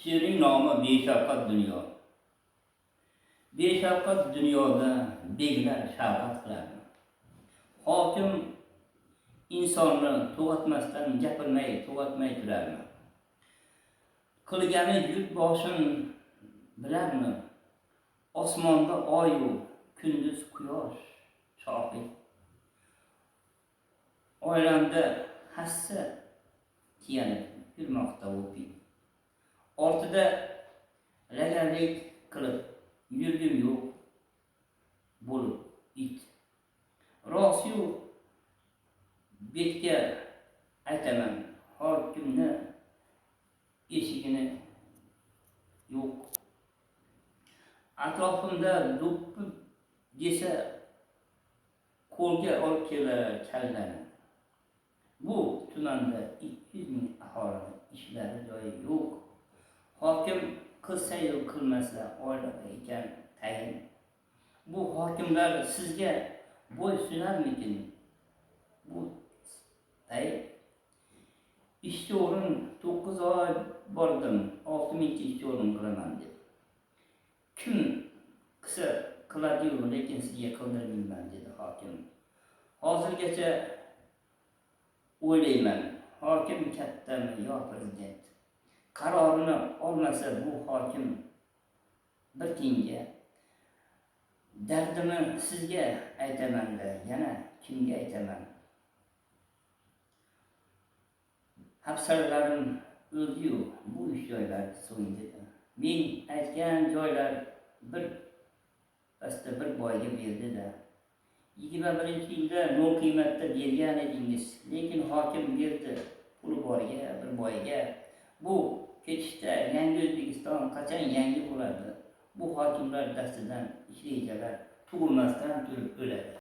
She'ring nomi beshafqat dunyo. Beshafqat dunyoda beglar shafqat qilarmi? Hokim insonni to'g'atmasdan gapirmay, to'g'atmay turarmi? Qilgani yurt boshin bilarmi? Osmonda oyu, kunduz quyosh shohid. Oilamda hassa kiyanib yurmoqda o'pib. Ortida lagarlik qilib yurgim yo'q bo'lib it. Rost-yu betga aytaman, hokimni eshigini yo'q. Atrofimda do'ppi desa qo'lga olib kelar kallarni. Bu tumanda 200 ming aholi ishlari joyi yo'q. Hokim qilsa-yu qilmasa oilada ekan tayin. Bu hokimlar sizga bo'ysunarmikin? Bu tayin. Ishchi o'rin 9 oy bordim, 6-chi o'rin qilaman deb. Kim qilsa qiladi-yu, lekin sizga qildirmayman dedi hokim. Hozirgacha o'ylayman, hokim kattami yo prezident? Qarorini olmasa bu hokim bir tiyinga. Dardimni sizga aytaman-da, yana kimga aytaman? Hafsaralarim o'ldi-yu, bu ish joylar so'ydi. Men aytgan joylar bir pasta bir boyga berdi-da. 21-yilda no qiymatda bergan edingiz, lekin hokim berdi puli borga, bir boyga. Bu ketishda yangi O'zbekiston qachon yangi bo'ladi? Bu hokimlar dastidan ish rejalar tug'ilmasdan turib o'ladi.